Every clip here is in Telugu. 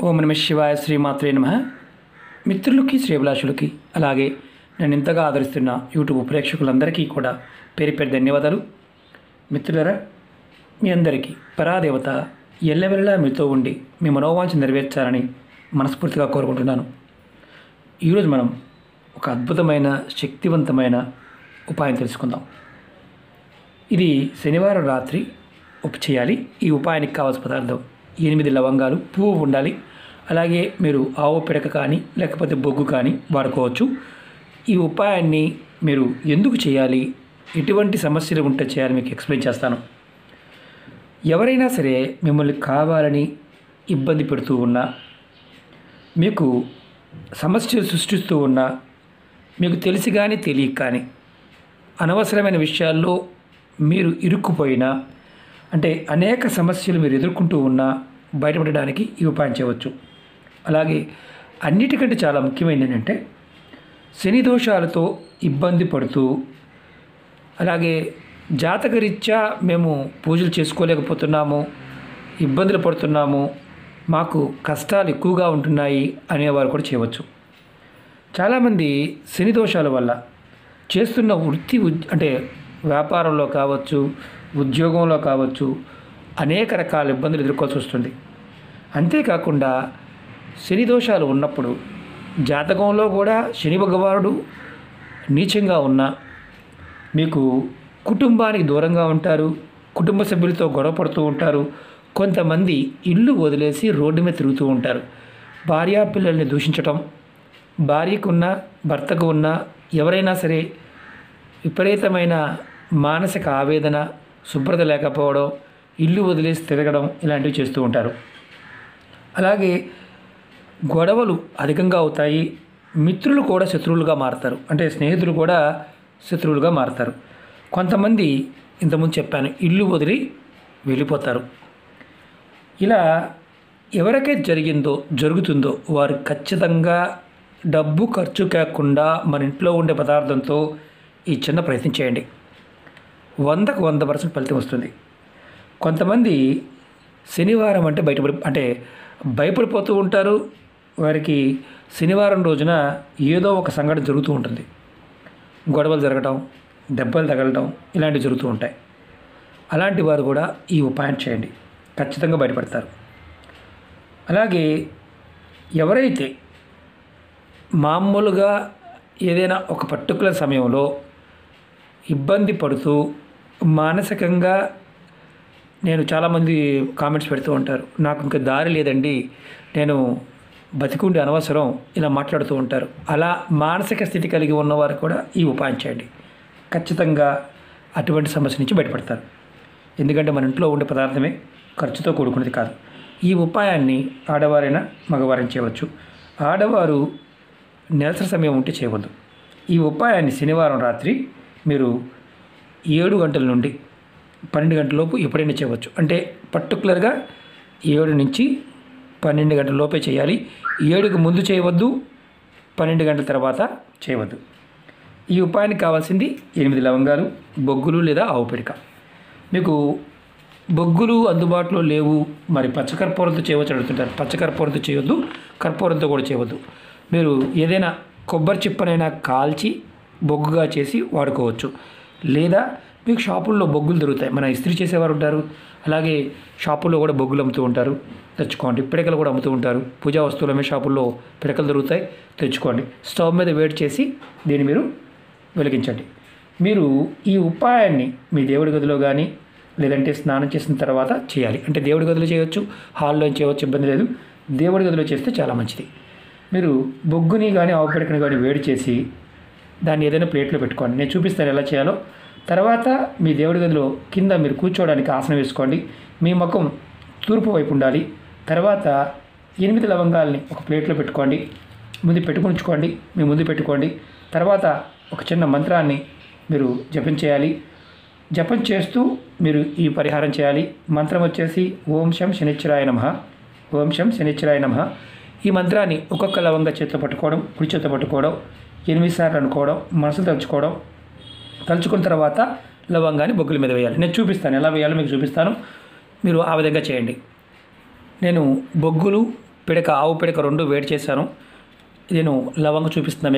ఓం నమ శివాయ శ్రీమాత్రే నమః. మిత్రులకి శ్రేభిలాషులకి అలాగే నేను ఇంతగా ఆదరిస్తున్న యూట్యూబ్ ప్రేక్షకులందరికీ కూడా పేరు పేరు ధన్యవాదాలు. మిత్రులరా, మీ అందరికీ పరాదేవత ఎల్లవెల్లా మీతో ఉండి మీ మనోవాంఛ నెరవేర్చాలని మనస్ఫూర్తిగా కోరుకుంటున్నాను. ఈరోజు మనం ఒక అద్భుతమైన శక్తివంతమైన ఉపాయం తెలుసుకుందాం. ఇది శనివారం రాత్రి చేయాలి. ఈ ఉపాయానికి కావాల్సిన పదార్థం 8 లవంగాలు, పువ్వు ఉండాలి. అలాగే మీరు ఆవు పిడక కానీ లేకపోతే బొగ్గు కానీ వాడుకోవచ్చు. ఈ ఉపాయాన్ని మీరు ఎందుకు చేయాలి, ఎటువంటి సమస్యలు ఉంటే చేయాలి మీకు ఎక్స్ప్లెయిన్ చేస్తాను. ఎవరైనా సరే మిమ్మల్ని కావాలని ఇబ్బంది పెడుతూ ఉన్నా, మీకు సమస్యలు సృష్టిస్తూ ఉన్నా, మీకు తెలిసి కానీ తెలియక కానీ అనవసరమైన విషయాల్లో మీరు ఇరుక్కుపోయినా, అంటే అనేక సమస్యలు మీరు ఎదుర్కొంటూ ఉన్నా బయటపడడానికి ఈ ఉపాయం చేయవచ్చు. అలాగే అన్నిటికంటే చాలా ముఖ్యమైనది ఏంటంటే శని దోషాలతో ఇబ్బంది పడుతూ, అలాగే జాతకరీత్యా మేము పూజలు చేసుకోలేకపోతున్నాము, ఇబ్బందులు పడుతున్నాము, మాకు కష్టాలు ఎక్కువగా ఉంటున్నాయి అనేవారు కూడా చేయవచ్చు. చాలామంది శని దోషాల వల్ల చేస్తున్న అంటే వ్యాపారంలో కావచ్చు, ఉద్యోగంలో కావచ్చు, అనేక రకాల ఇబ్బందులు ఎదుర్కోవాల్సి వస్తుంది. అంతేకాకుండా శని దోషాలు ఉన్నప్పుడు జాతకంలో కూడా శని భగవానుడు నీచంగా ఉన్నా మీకు కుటుంబానికి దూరంగా ఉంటారు, కుటుంబ సభ్యులతో గొడవ పడుతూ ఉంటారు, కొంతమంది ఇల్లు వదిలేసి రోడ్డు మీద తిరుగుతూ ఉంటారు. భార్యా పిల్లల్ని దూషించటం, భార్యకు ఉన్న భర్తకు ఉన్న ఎవరైనా సరే విపరీతమైన మానసిక ఆవేదన, శుభ్రత లేకపోవడం, ఇల్లు వదిలేసి తిరగడం ఇలాంటివి చేస్తూ ఉంటారు. అలాగే గొడవలు అధికంగా అవుతాయి. మిత్రులు కూడా శత్రువులుగా మారుతారు, అంటే స్నేహితులు కూడా శత్రువులుగా మారుతారు. కొంతమంది ఇంతకుముందు చెప్పాను, ఇల్లు వదిలి వెళ్ళిపోతారు. ఇలా ఎవరికైతే జరుగుతుందో వారు ఖచ్చితంగా డబ్బు ఖర్చు కాకుండా మన ఇంట్లో ఉండే పదార్థంతో ఈ చిన్న ప్రయత్నం చేయండి. 100కు 100% ఫలితం వస్తుంది. కొంతమంది శనివారం అంటే భయపడిపోతూ ఉంటారు. వారికి శనివారం రోజున ఏదో ఒక సంఘటన జరుగుతూ ఉంటుంది. గొడవలు జరగటం, దెబ్బలు తగలటం ఇలాంటివి జరుగుతూ ఉంటాయి. అలాంటి వారు కూడా ఈ ఉపాయం చేయండి, ఖచ్చితంగా బయటపడతారు. అలాగే ఎవరైతే మామూలుగా ఏదైనా ఒక పర్టికులర్ సమయంలో ఇబ్బంది పడుతూ మానసికంగా, నేను చాలామంది కామెంట్స్ పెడుతూ ఉంటారు, నాకు ఇంకా దారి లేదండి, నేను బతికుండి అనవసరం, ఇలా మాట్లాడుతూ ఉంటారు. అలా మానసిక స్థితి కలిగి ఉన్నవారు కూడా ఈ ఉపాయం చేయండి, ఖచ్చితంగా అటువంటి సమస్య నుంచి బయటపడతారు. ఎందుకంటే మన ఇంట్లో ఉండే పదార్థమే ఖర్చుతో కూడుకున్నది కాదు. ఈ ఉపాయాన్ని ఆడవారైనా మగవారైనా చేయవచ్చు. ఆడవారు నెలసరి సమయం ఉంటే చేయవద్దు. ఈ ఉపాయాన్ని శనివారం రాత్రి మీరు 7 గంటల నుండి 12 గంటల లోపు ఎప్పుడైనా చేయవచ్చు. అంటే పర్టికులర్గా 7 నుంచి 12 గంటల లోపే చేయాలి. 7కు ముందు చేయవద్దు, 12 గంటల తర్వాత చేయవద్దు. ఈ ఉపాయానికి కావాల్సింది 8 లవంగాలు, బొగ్గులు లేదా ఆవు పిడక. మీకు బొగ్గులు అందుబాటులో లేవు, మరి పచ్చకర్పూరంతో చేయవచ్చు అడుగుతుంటారు. పచ్చకర్పూరంతో చేయొద్దు, కర్పూరంతో కూడా చేయవద్దు. మీరు ఏదైనా కొబ్బరి చిప్పనైనా కాల్చి బొగ్గుగా చేసి వాడుకోవచ్చు. లేదా మీకు షాపుల్లో బొగ్గులు దొరుకుతాయి, మన ఇస్త్రీ చేసేవారు ఉంటారు, అలాగే షాపుల్లో కూడా బొగ్గులు అమ్ముతూ ఉంటారు, తెచ్చుకోండి. పిడకలు కూడా అమ్ముతూ ఉంటారు. పూజా వస్తువులమే షాపుల్లో పిడకలు దొరుకుతాయి, తెచ్చుకోండి. స్టవ్ మీద వేడి చేసి దీన్ని మీరు వెలిగించండి. మీరు ఈ ఉపాయాన్ని మీ దేవుడి గదిలో కానీ లేదంటే స్నానం చేసిన తర్వాత చేయాలి. అంటే దేవుడి గదిలో చేయవచ్చు, హాల్లో చేయవచ్చు, ఇబ్బంది లేదు. దేవుడి గదిలో చేస్తే చాలా మంచిది. మీరు బొగ్గుని కానీ ఆవు పిడకని కానీ వేడి చేసి దాన్ని ఏదైనా ప్లేట్లో పెట్టుకోండి. నేను చూపిస్తాను ఎలా చేయాలో. తర్వాత మీ దేవుడి గదిలో కింద మీరు కూర్చోవడానికి ఆసనం వేసుకోండి. మీ ముఖం తూర్పు వైపు ఉండాలి. తర్వాత 8 లవంగాల్ని ఒక ప్లేట్లో పెట్టుకోండి, మీ ముందు పెట్టుకోండి. తర్వాత ఒక చిన్న మంత్రాన్ని మీరు జపం చేయాలి. జపం చేస్తూ మీరు ఈ పరిహారం చేయాలి. మంత్రం వచ్చేసి ఓం శం శనిశ్చరాయ నమః, ఓం శం శనిశ్చరాయ నమః. ఈ మంత్రాన్ని ఒక్కొక్క లవంగా చేతితో పట్టుకోవడం, కుడి చేతితో పట్టుకోవడం, 8 సార్లు అనుకోవడం, మనసు తలుచుకున్న తర్వాత లవంగాన్ని బొగ్గుల మీద వేయాలి. నేను చూపిస్తాను ఎలా వేయాలో, మీకు చూపిస్తాను. మీరు ఆ విధంగా చేయండి. నేను బొగ్గులు, పిడక ఆవు పిడక 2 వేడి చేశాను. నేను లవంగ చూపిస్తున్నాను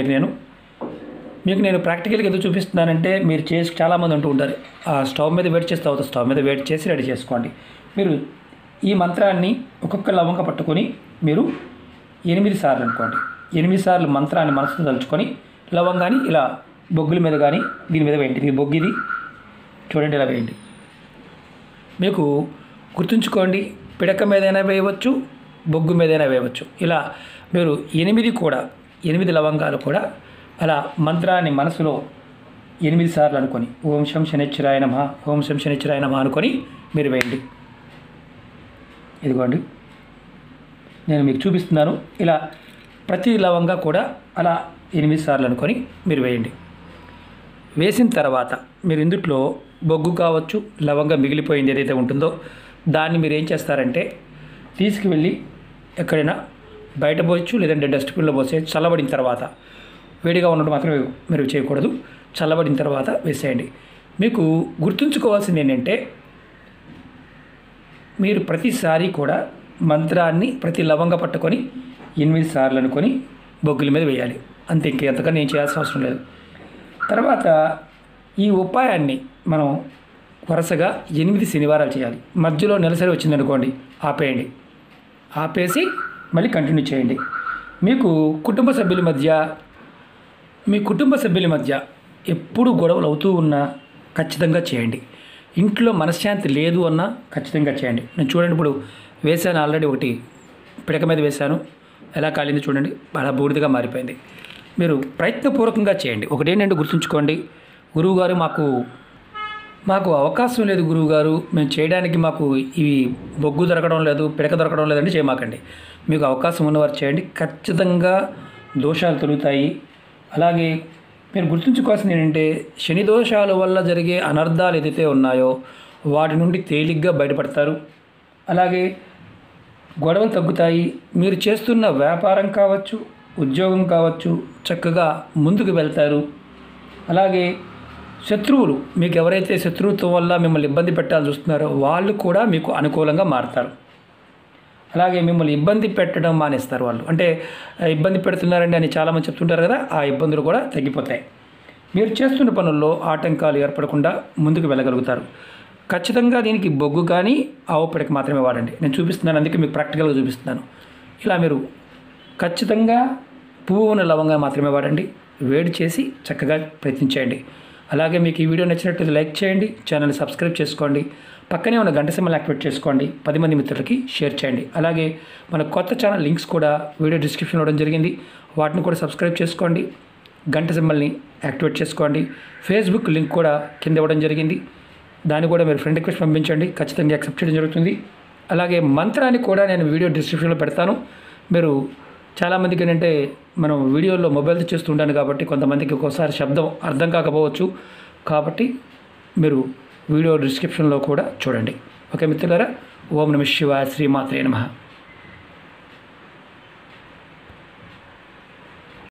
మీకు నేను ప్రాక్టికల్గా ఎందుకు చూపిస్తున్నానంటే మీరు చాలామంది అంటూ ఉంటారు ఆ స్టవ్ మీద వేడి చేస్తే అవుతుంది. స్టవ్ మీద వేడి చేసి రెడీ చేసుకోండి. మీరు ఈ మంత్రాన్ని ఒక్కొక్క లవంగ పట్టుకొని మీరు 8 సార్లు అనుకోండి. 8 సార్లు మంత్రాన్ని మనసుతో తలుచుకొని లవంగాన్ని ఇలా బొగ్గుల మీద కానీ దీని మీద వేయండి. ఇది బొగ్గిది చూడండి, ఇలా వేయండి. మీకు గుర్తుంచుకోండి, పిడక మీదైనా వేయవచ్చు, బొగ్గు మీదైనా వేయవచ్చు. ఇలా మీరు 8 లవంగాలు కూడా అలా మంత్రాన్ని మనసులో 8 సార్లు అనుకొని ఓం శం శనిశ్చరాయ నమః, ఓం శం శనిశ్చరాయ నమః అనుకొని మీరు వేయండి. ఇదిగోండి నేను మీకు చూపిస్తున్నాను. ఇలా ప్రతి లవంగా కూడా అలా 8 సార్లు అనుకొని మీరు వేయండి. వేసిన తర్వాత మీరు ఇందుట్లో బొగ్గు కావచ్చు, లవంగా మిగిలిపోయింది ఏదైతే ఉంటుందో దాన్ని మీరు ఏం చేస్తారంటే తీసుకువెళ్ళి ఎక్కడైనా బయట పోయచ్చు, లేదంటే డస్ట్బిన్లో పోసే. చల్లబడిన తర్వాత వేడిగా ఉన్నట్టు మాత్రం మీరు చేయకూడదు. చల్లబడిన తర్వాత వేసేయండి. మీకు గుర్తుంచుకోవాల్సింది ఏంటంటే మీరు ప్రతిసారి కూడా మంత్రాన్ని ప్రతి లవంగా పట్టుకొని 8 సార్లు అనుకొని బొగ్గుల మీద వేయాలి. అంతే, ఇంకెంతకన్నా నేను చేయాల్సిన అవసరం లేదు. తర్వాత ఈ ఉపాయాన్ని మనం వరుసగా 8 శనివారాలు చేయాలి. మధ్యలో నెలసరి వచ్చిందనుకోండి ఆపేయండి. ఆపేసి మళ్ళీ కంటిన్యూ చేయండి. మీకు కుటుంబ సభ్యుల మధ్య ఎప్పుడు గొడవలు అవుతూ ఉన్నా ఖచ్చితంగా చేయండి. ఇంట్లో మనశ్శాంతి లేదు అన్నా ఖచ్చితంగా చేయండి. నేను చూడండి, ఇప్పుడు వేసాను ఆల్రెడీ, ఒకటి పిడక మీద వేశాను, ఎలా కాలింది చూడండి, అలా బూడిదగా మారిపోయింది. మీరు ప్రయత్నపూర్వకంగా చేయండి. ఒకటేంటంటే గుర్తుంచుకోండి, గురువుగారు మాకు అవకాశం లేదు గురువుగారు, మేము చేయడానికి మాకు ఇవి బొగ్గు దొరకడం లేదు, పిడక దొరకడం లేదంటే చేయమాకండి. మీకు అవకాశం ఉన్నవారు చేయండి. ఖచ్చితంగా దోషాలు తొలుగుతాయి. అలాగే మీరు గుర్తుంచుకోవాల్సింది ఏంటంటే శని దోషాల వల్ల జరిగే అనర్థాలు ఏదైతే ఉన్నాయో వాటి నుండి తేలిగ్గా బయటపడతారు. అలాగే గొడవలు తగ్గుతాయి. మీరు చేస్తున్న వ్యాపారం కావచ్చు, ఉద్యోగం కావచ్చు, చక్కగా ముందుకు వెళ్తారు. అలాగే శత్రువులు, మీకు ఎవరైతే శత్రుత్వం వల్ల మిమ్మల్ని ఇబ్బంది పెట్టాలని చూస్తున్నారో వాళ్ళు కూడా మీకు అనుకూలంగా మారుతారు. అలాగే మిమ్మల్ని ఇబ్బంది పెట్టడం మానేస్తారు వాళ్ళు. అంటే ఇబ్బంది పెడుతున్నారండి అని చాలామంది చెప్తుంటారు కదా, ఆ ఇబ్బందులు కూడా తగ్గిపోతాయి. మీరు చేస్తున్న పనుల్లో ఆటంకాలు ఏర్పడకుండా ముందుకు వెళ్ళగలుగుతారు. ఖచ్చితంగా దీనికి బొగ్గు కానీ ఆవు పిడక మాత్రమే వాడండి. నేను చూపిస్తున్నాను, అందుకే మీకు ప్రాక్టికల్గా చూపిస్తున్నాను. ఇలా మీరు ఖచ్చితంగా పువ్వు ఉన్న లవంగా మాత్రమే వాడండి. వేడి చేసి చక్కగా ప్రయత్నించండి. అలాగే మీకు ఈ వీడియో నచ్చినట్లయితే లైక్ చేయండి, ఛానల్ని సబ్స్క్రైబ్ చేసుకోండి, పక్కనే ఉన్న గంట సింబల్ యాక్టివేట్ చేసుకోండి, 10 మంది మిత్రులకి షేర్ చేయండి. అలాగే మన కొత్త ఛానల్ లింక్స్ కూడా వీడియో డిస్క్రిప్షన్లో ఇవ్వడం జరిగింది, వాటిని కూడా సబ్స్క్రైబ్ చేసుకోండి, గంట సింబల్ని యాక్టివేట్ చేసుకోండి. ఫేస్బుక్ లింక్ కూడా కింద ఇవ్వడం జరిగింది, దాన్ని కూడా మీరు ఫ్రెండ్ రిక్వెస్ట్ పంపించండి, ఖచ్చితంగా యాక్సెప్ట్ చేయడం జరుగుతుంది. అలాగే మంత్రాన్ని కూడా నేను వీడియో డిస్క్రిప్షన్లో పెడతాను. మీరు చాలామందికి ఏంటంటే మనం వీడియోలో మొబైల్తో చేస్తుంటాను కాబట్టి కొంతమందికి ఒక్కోసారి శబ్దం అర్థం కాకపోవచ్చు, కాబట్టి మీరు వీడియో డిస్క్రిప్షన్లో కూడా చూడండి. ఓకే మిత్రులారా, ఓం నమః శివాయ, శ్రీమాత్రే నమః.